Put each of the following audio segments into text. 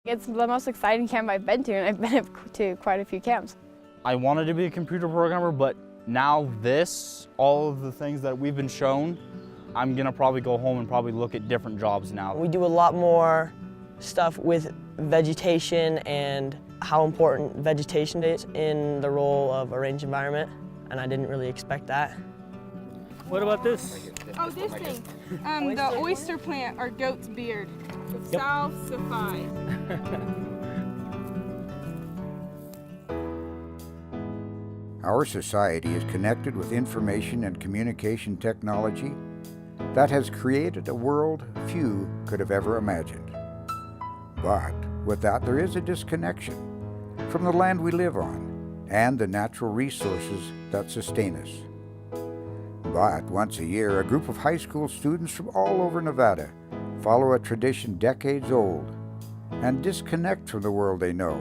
It's the most exciting camp I've been to, and I've been to quite a few camps. I wanted to be a computer programmer, but now all of the things that we've been shown, I'm gonna probably go home and probably look at different jobs now. We do a lot more stuff with vegetation and how important vegetation is in the role of a range environment, and I didn't really expect that. What about this? Oh, this thing. The oyster plant or goat's beard. Yep. Salsify. Our society is connected with information and communication technology that has created a world few could have ever imagined. But with that, there is a disconnection from the land we live on and the natural resources that sustain us. But once a year, a group of high school students from all over Nevada follow a tradition decades old and disconnect from the world they know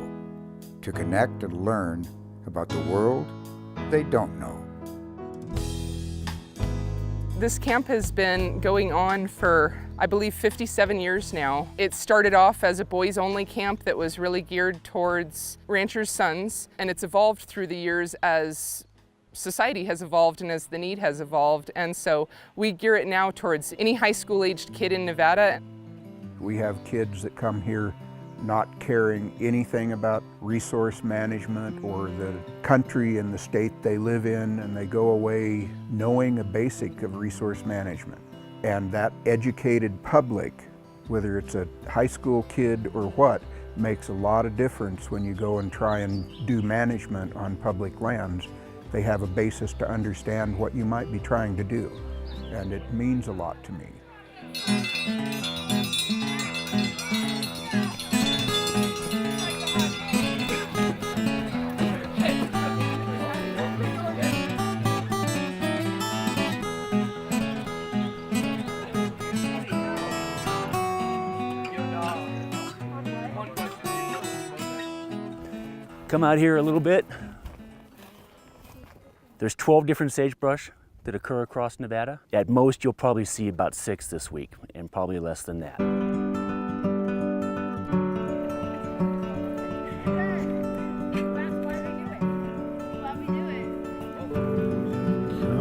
to connect and learn about the world they don't know. This camp has been going on for, I believe, 57 years now. It started off as a boys-only camp that was really geared towards ranchers' sons, and it's evolved through the years as society has evolved and as the need has evolved, and so we gear it now towards any high school-aged kid in Nevada. We have kids that come here not caring anything about resource management or the country and the state they live in, and they go away knowing a basic of resource management. And that educated public, whether it's a high school kid or what, makes a lot of difference when you go and try and do management on public lands. They have a basis to understand what you might be trying to do, and it means a lot to me. Come out here a little bit. There's 12 different sagebrush that occur across Nevada. At most, you'll probably see about 6 this week, and probably less than that.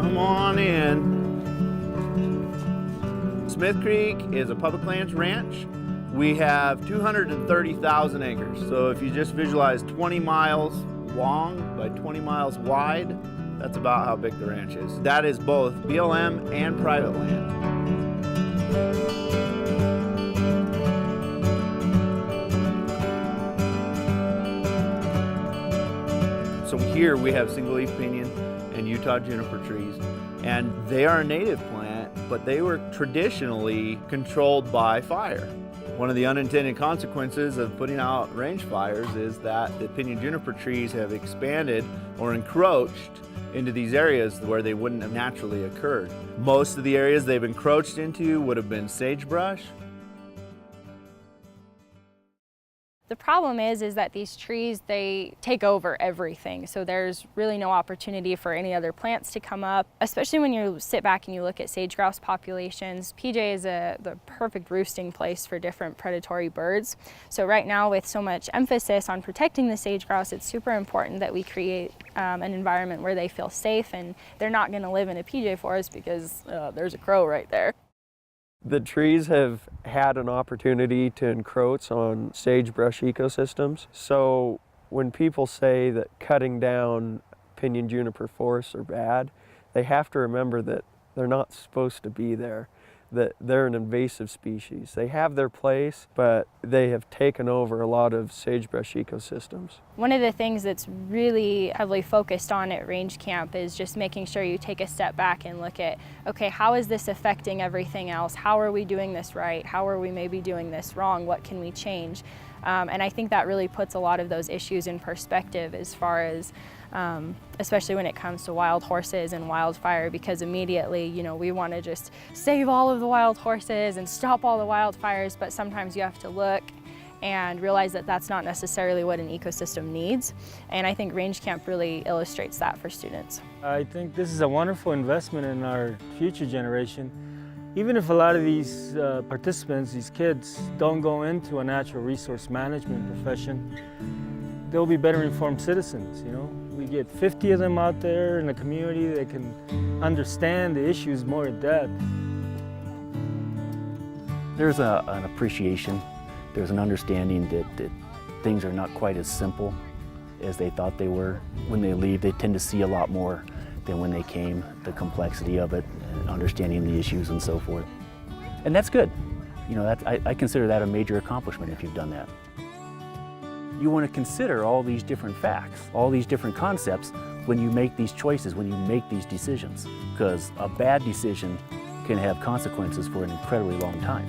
Come on in. Smith Creek is a public lands ranch. We have 230,000 acres. So if you just visualize 20 miles long by 20 miles wide, that's about how big the ranch is. That is both BLM and private land. So here we have single leaf pinyon and Utah juniper trees, and they are a native plant, but they were traditionally controlled by fire. One of the unintended consequences of putting out range fires is that the pinyon juniper trees have expanded or encroached into these areas where they wouldn't have naturally occurred. Most of the areas they've encroached into would have been sagebrush. The problem is that these trees, they take over everything. So there's really no opportunity for any other plants to come up, especially when you sit back and you look at sage grouse populations. PJ is the perfect roosting place for different predatory birds. So right now, with so much emphasis on protecting the sage grouse, it's super important that we create an environment where they feel safe and they're not going to live in a PJ forest because there's a crow right there. The trees have had an opportunity to encroach on sagebrush ecosystems. So when people say that cutting down pinyon juniper forests are bad, they have to remember that they're not supposed to be there, that they're an invasive species. They have their place, but they have taken over a lot of sagebrush ecosystems. One of the things that's really heavily focused on at Range Camp is just making sure you take a step back and look at, okay, how is this affecting everything else? How are we doing this right? How are we maybe doing this wrong? What can we change? And I think that really puts a lot of those issues in perspective as far as especially when it comes to wild horses and wildfire, because immediately, you know, we want to just save all of the wild horses and stop all the wildfires, but sometimes you have to look and realize that that's not necessarily what an ecosystem needs. And I think Range Camp really illustrates that for students. I think this is a wonderful investment in our future generation. Even if a lot of these participants, these kids, don't go into a natural resource management profession, they'll be better informed citizens, you know. We get 50 of them out there in the community that can understand the issues more in depth. There's an appreciation, there's an understanding that things are not quite as simple as they thought they were. When they leave, they tend to see a lot more than when they came, the complexity of it, understanding the issues and so forth. And that's good. You know, I consider that a major accomplishment if you've done that. You want to consider all these different facts, all these different concepts when you make these choices, when you make these decisions, because a bad decision can have consequences for an incredibly long time.